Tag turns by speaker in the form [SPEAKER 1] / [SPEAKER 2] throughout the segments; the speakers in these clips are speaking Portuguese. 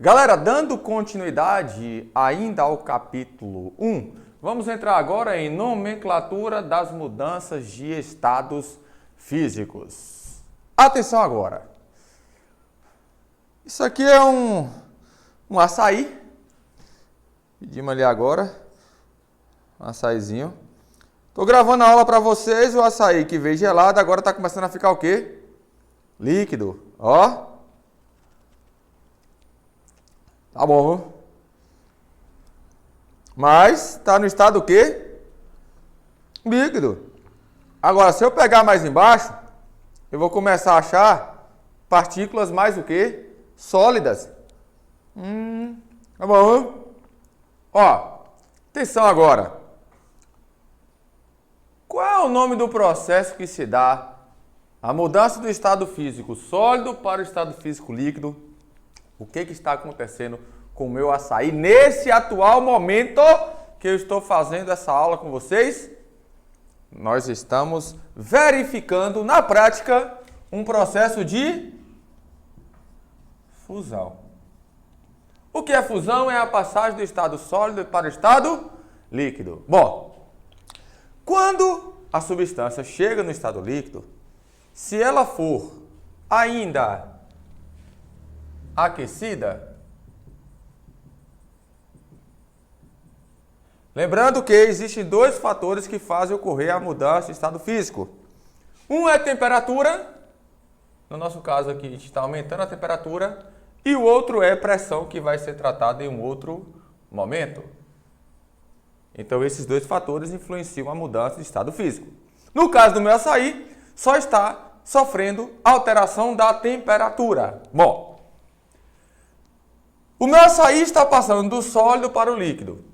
[SPEAKER 1] Galera, dando continuidade ainda ao capítulo 1, vamos entrar agora em nomenclatura das mudanças de estados físicos. Atenção agora. Isso aqui é um açaí. Pedimos ali agora. Um açaizinho. Tô gravando a aula para vocês. O açaí que veio gelado agora tá começando a ficar o quê? Líquido. Ó. Tá bom, viu? Mas tá no estado o quê? Líquido. Agora, se eu pegar mais embaixo, eu vou começar a achar partículas mais o quê? Sólidas. Tá bom, viu? Ó, atenção agora. Qual é o nome do processo que se dá a mudança do estado físico sólido para o estado físico líquido? O que está acontecendo com o meu açaí nesse atual momento que eu estou fazendo essa aula com vocês? Nós estamos verificando na prática um processo de fusão. O que é fusão? É a passagem do estado sólido para o estado líquido. Bom, quando a substância chega no estado líquido, se ela for ainda aquecida, lembrando que existem dois fatores que fazem ocorrer a mudança de estado físico. Um é a temperatura, no nosso caso aqui a gente está aumentando a temperatura, e o outro é pressão, que vai ser tratada em um outro momento. Então esses dois fatores influenciam a mudança de estado físico. No caso do meu açaí, só está sofrendo alteração da temperatura. Bom, o meu açaí está passando do sólido para o líquido.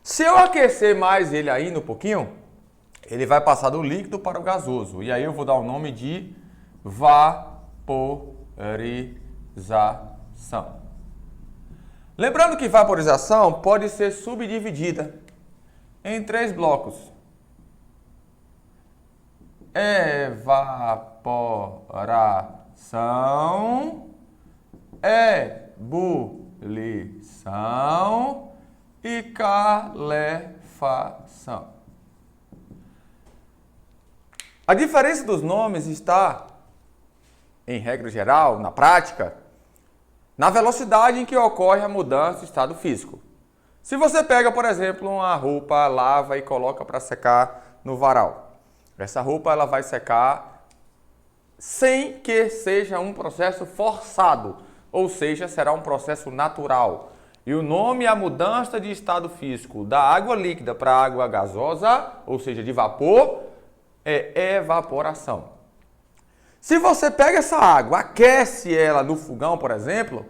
[SPEAKER 1] Se eu aquecer mais ele ainda um pouquinho, ele vai passar do líquido para o gasoso. E aí eu vou dar o nome de vaporização. Lembrando que vaporização pode ser subdividida em 3 blocos. Evaporação, ebulição e calefação. A diferença dos nomes está, em regra geral, na prática, na velocidade em que ocorre a mudança de estado físico. Se você pega, por exemplo, uma roupa, lava e coloca para secar no varal, essa roupa ela vai secar sem que seja um processo forçado, ou seja, será um processo natural. E o nome é a mudança de estado físico da água líquida para água gasosa, ou seja, de vapor, é evaporação. Se você pega essa água, aquece ela no fogão, por exemplo,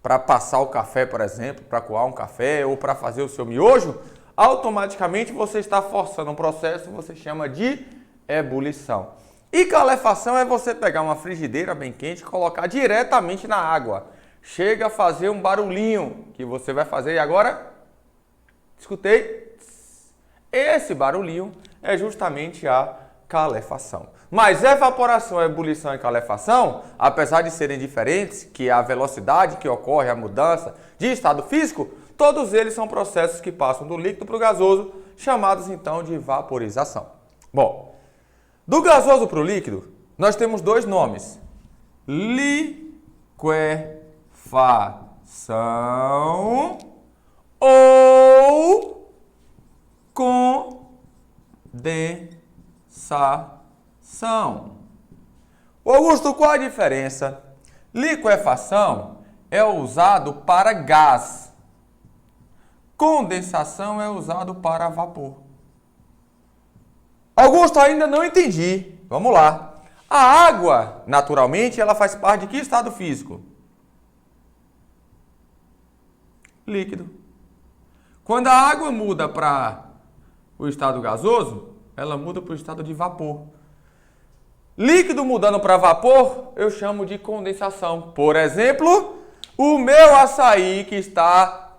[SPEAKER 1] para passar o café, por exemplo, para coar um café ou para fazer o seu miojo, automaticamente você está forçando um processo que você chama de ebulição. E calefação é você pegar uma frigideira bem quente e colocar diretamente na água. Chega a fazer um barulhinho que você vai fazer. E agora? Escutei? Esse barulhinho é justamente a calefação. Mas evaporação, ebulição e calefação, apesar de serem diferentes, que é a velocidade que ocorre a mudança de estado físico, todos eles são processos que passam do líquido para o gasoso, chamados então de vaporização. Bom, do gasoso para o líquido, nós temos dois nomes. Liquefação ou condensação. Augusto, qual a diferença? Liquefação é usado para gás. Condensação é usado para vapor. Augusto, ainda não entendi. Vamos lá. A água, naturalmente, ela faz parte de que estado físico? Líquido. Quando a água muda para o estado gasoso, ela muda para o estado de vapor. Líquido mudando para vapor, eu chamo de condensação. Por exemplo, o meu açaí que está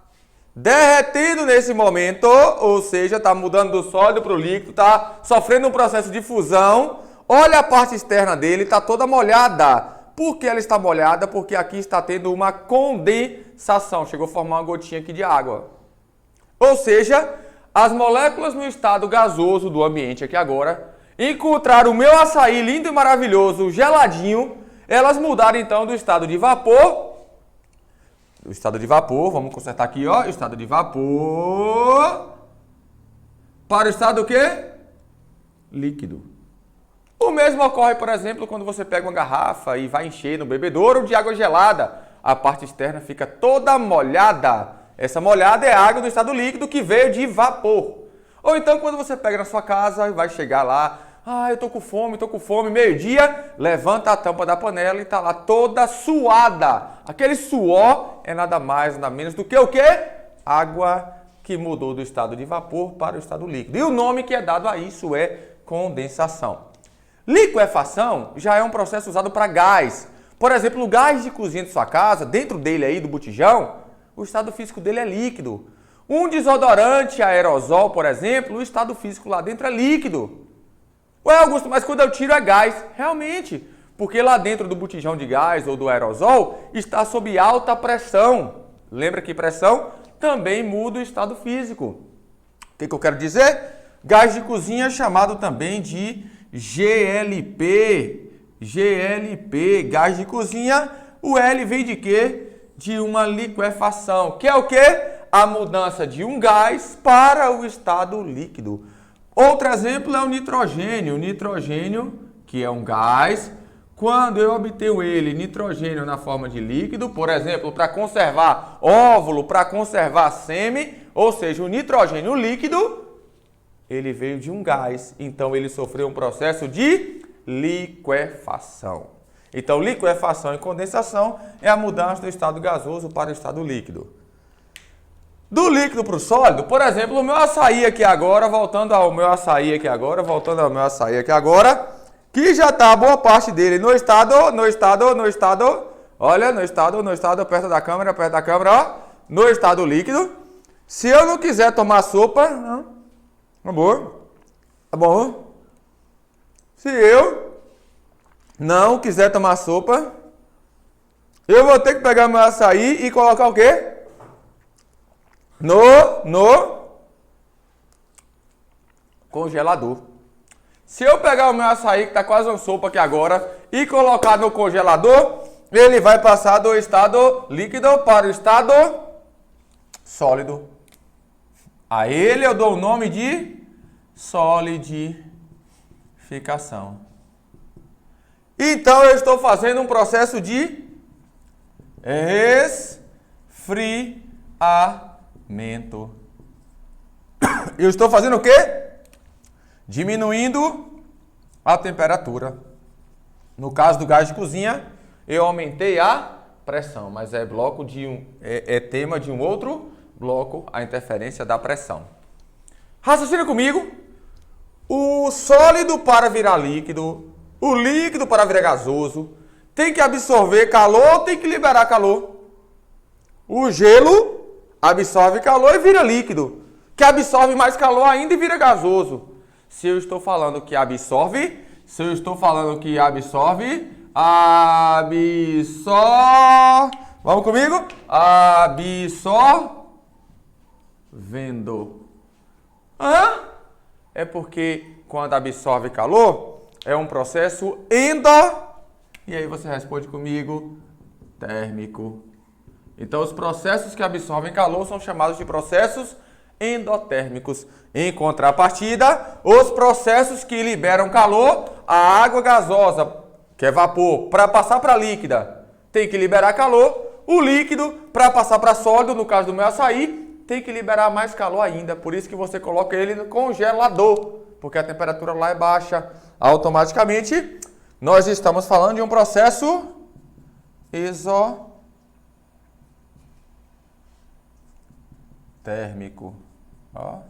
[SPEAKER 1] derretido nesse momento, ou seja, está mudando do sólido para o líquido, está sofrendo um processo de fusão. Olha a parte externa dele, está toda molhada. Por que ela está molhada? Porque aqui está tendo uma condensação. Chegou a formar uma gotinha aqui de água. Ou seja, as moléculas no estado gasoso do ambiente aqui agora encontraram o meu açaí lindo e maravilhoso, geladinho. Elas mudaram então do estado de vapor. O estado de vapor, vamos consertar aqui, ó. Estado de vapor. Para o estado o quê? Líquido. O mesmo ocorre, por exemplo, quando você pega uma garrafa e vai encher no bebedouro de água gelada. A parte externa fica toda molhada. Essa molhada é a água do estado líquido que veio de vapor. Ou então quando você pega na sua casa e vai chegar lá, eu tô com fome, meio-dia, levanta a tampa da panela e tá lá toda suada. Aquele suor é nada mais, nada menos do que o quê? Água que mudou do estado de vapor para o estado líquido. E o nome que é dado a isso é condensação. Liquefação já é um processo usado para gás. Por exemplo, o gás de cozinha de sua casa, dentro dele aí do botijão, o estado físico dele é líquido. Um desodorante aerosol, por exemplo, o estado físico lá dentro é líquido. Ué, Augusto, mas quando eu tiro é gás. Realmente, porque lá dentro do botijão de gás ou do aerosol está sob alta pressão. Lembra que pressão também muda o estado físico. O que eu quero dizer? Gás de cozinha é chamado também de GLP. GLP, gás de cozinha. O L vem de quê? De uma liquefação, que é o quê? A mudança de um gás para o estado líquido. Outro exemplo é o nitrogênio. O nitrogênio, que é um gás, quando eu obtenho ele, nitrogênio na forma de líquido, por exemplo, para conservar óvulo, para conservar sêmen, ou seja, o nitrogênio líquido, ele veio de um gás, então ele sofreu um processo de liquefação. Então, liquefação e condensação é a mudança do estado gasoso para o estado líquido. Do líquido para o sólido, por exemplo, o meu açaí aqui agora, voltando ao meu açaí aqui agora, que já está boa parte dele no estado, olha, no estado, perto da câmera, ó, no estado líquido. Se eu não quiser tomar sopa, tá bom. Se eu não quiser tomar sopa, eu vou ter que pegar meu açaí e colocar o quê? No congelador. Se eu pegar o meu açaí, que está quase uma sopa aqui agora, e colocar no congelador, ele vai passar do estado líquido para o estado sólido. A ele eu dou o nome de solidificação. Então eu estou fazendo um processo de resfriamento. Eu estou fazendo o quê? Diminuindo a temperatura. No caso do gás de cozinha, eu aumentei a pressão, mas é tema de um outro bloco, a interferência da pressão. Raciocina comigo. O sólido para virar líquido, o líquido para virar gasoso, tem que absorver calor ou tem que liberar calor? O gelo absorve calor e vira líquido, que absorve mais calor ainda e vira gasoso. Se eu estou falando que absorve, vamos comigo? Absorvendo. É porque quando absorve calor, é um processo e aí você responde comigo, térmico. Então, os processos que absorvem calor são chamados de processos endotérmicos. Em contrapartida, os processos que liberam calor, a água gasosa, que é vapor, para passar para líquida, tem que liberar calor. O líquido, para passar para sólido, no caso do meu açaí, tem que liberar mais calor ainda. Por isso que você coloca ele no congelador, porque a temperatura lá é baixa. Automaticamente, nós estamos falando de um processo exotérmico. Ó.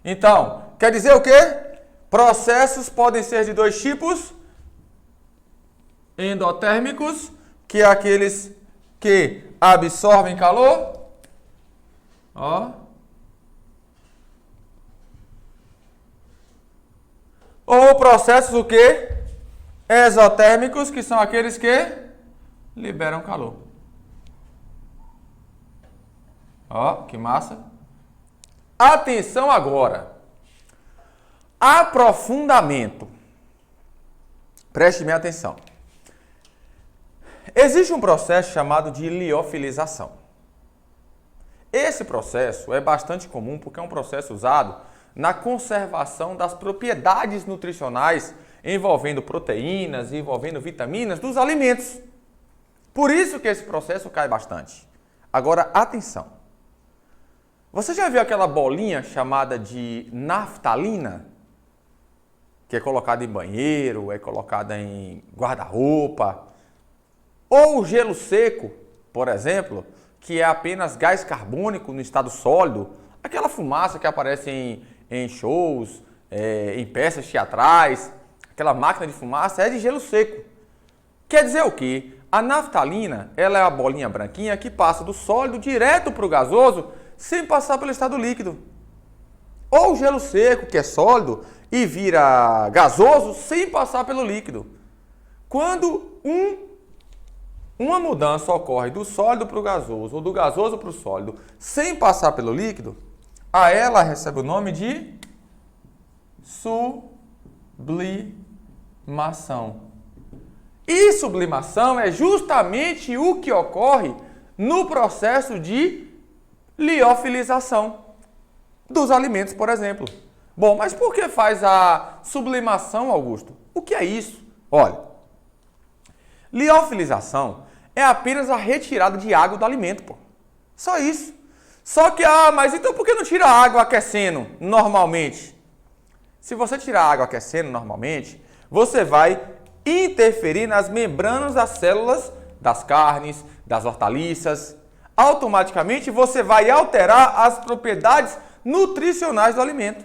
[SPEAKER 1] Então, quer dizer o quê? Processos podem ser de dois tipos. Endotérmicos, que é aqueles que absorvem calor. Ó. Ou processos o quê? Exotérmicos, que são aqueles que liberam calor. Ó, que massa. Atenção agora. Aprofundamento. Preste bem atenção. Existe um processo chamado de liofilização. Esse processo é bastante comum porque é um processo usado na conservação das propriedades nutricionais envolvendo proteínas e envolvendo vitaminas dos alimentos. Por isso que esse processo cai bastante. Agora, atenção. Você já viu aquela bolinha chamada de naftalina? Que é colocada em banheiro, é colocada em guarda-roupa. Ou o gelo seco, por exemplo, que é apenas gás carbônico no estado sólido. Aquela fumaça que aparece em shows, em peças teatrais. Aquela máquina de fumaça é de gelo seco. Quer dizer o quê? A naftalina, ela é a bolinha branquinha que passa do sólido direto para o gasoso sem passar pelo estado líquido. Ou o gelo seco, que é sólido e vira gasoso sem passar pelo líquido. Quando uma mudança ocorre do sólido para o gasoso ou do gasoso para o sólido sem passar pelo líquido, a ela recebe o nome de sublimação. E sublimação é justamente o que ocorre no processo de liofilização dos alimentos, por exemplo. Bom, mas por que faz a sublimação, Augusto? O que é isso? Olha, liofilização é apenas a retirada de água do alimento, pô. Só isso. Só que, mas então por que não tira a água aquecendo normalmente? Se você tirar a água aquecendo normalmente, você vai interferir nas membranas das células das carnes, das hortaliças. Automaticamente você vai alterar as propriedades nutricionais do alimento.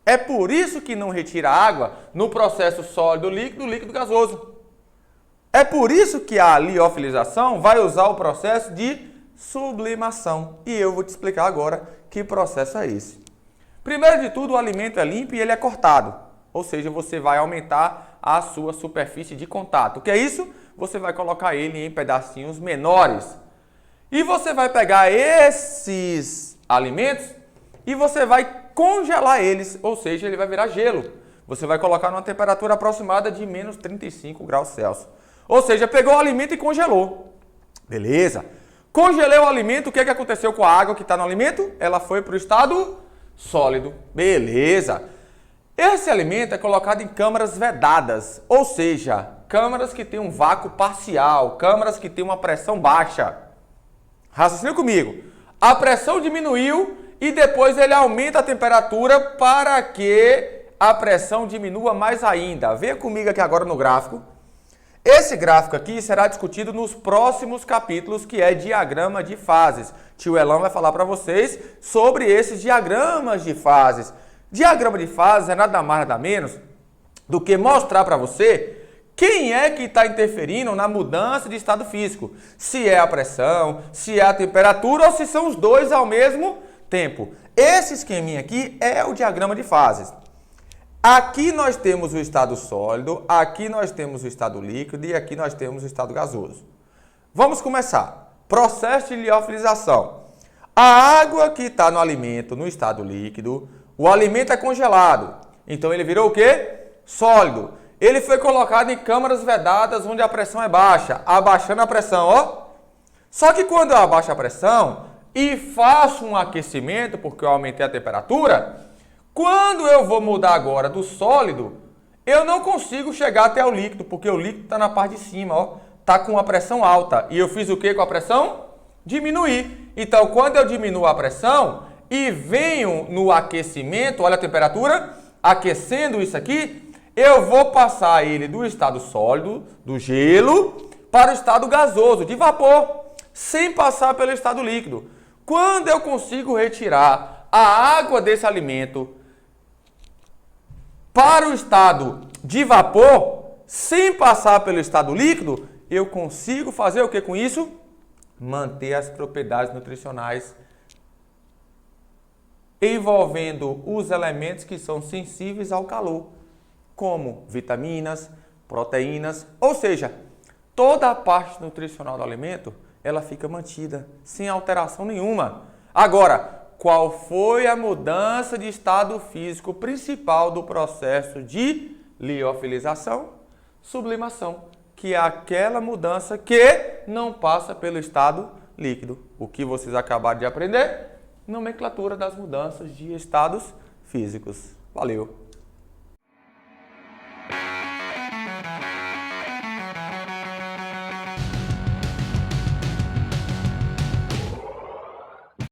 [SPEAKER 1] É por isso que não retira água no processo sólido, líquido, gasoso. É por isso que a liofilização vai usar o processo de sublimação. E eu vou te explicar agora que processo é esse. Primeiro de tudo, o alimento é limpo e ele é cortado. Ou seja, você vai aumentar a sua superfície de contato. O que é isso? Você vai colocar ele em pedacinhos menores. E você vai pegar esses alimentos e você vai congelar eles, ou seja, ele vai virar gelo. Você vai colocar numa temperatura aproximada de menos 35 graus Celsius. Ou seja, pegou o alimento e congelou. Beleza. Congelei o alimento, o que aconteceu com a água que está no alimento? Ela foi para o estado sólido. Beleza. Esse alimento é colocado em câmaras vedadas, ou seja, câmaras que têm um vácuo parcial, câmaras que têm uma pressão baixa. Raciocina comigo. A pressão diminuiu e depois ele aumenta a temperatura para que a pressão diminua mais ainda. Venha comigo aqui agora no gráfico. Esse gráfico aqui será discutido nos próximos capítulos, que é diagrama de fases. Tio Elão vai falar para vocês sobre esses diagramas de fases. Diagrama de fases é nada mais nada menos do que mostrar para você quem é que está interferindo na mudança de estado físico. Se é a pressão, se é a temperatura ou se são os dois ao mesmo tempo. Esse esqueminha aqui é o diagrama de fases. Aqui nós temos o estado sólido, aqui nós temos o estado líquido e aqui nós temos o estado gasoso. Vamos começar. Processo de liofilização. A água que está no alimento, no estado líquido, o alimento é congelado. Então ele virou o quê? Sólido. Ele foi colocado em câmaras vedadas onde a pressão é baixa, abaixando a pressão, ó. Só que quando eu abaixo a pressão e faço um aquecimento, porque eu aumentei a temperatura, quando eu vou mudar agora do sólido, eu não consigo chegar até o líquido, porque o líquido está na parte de cima, ó. Está com a pressão alta. E eu fiz o que com a pressão? Diminuir. Então, quando eu diminuo a pressão e venho no aquecimento, olha a temperatura, aquecendo isso aqui, eu vou passar ele do estado sólido, do gelo, para o estado gasoso, de vapor, sem passar pelo estado líquido. Quando eu consigo retirar a água desse alimento para o estado de vapor, sem passar pelo estado líquido, eu consigo fazer o que com isso? Manter as propriedades nutricionais envolvendo os elementos que são sensíveis ao calor, como vitaminas, proteínas, ou seja, toda a parte nutricional do alimento, ela fica mantida, sem alteração nenhuma. Agora, qual foi a mudança de estado físico principal do processo de liofilização? Sublimação, que é aquela mudança que não passa pelo estado líquido. O que vocês acabaram de aprender? Nomenclatura das mudanças de estados físicos. Valeu!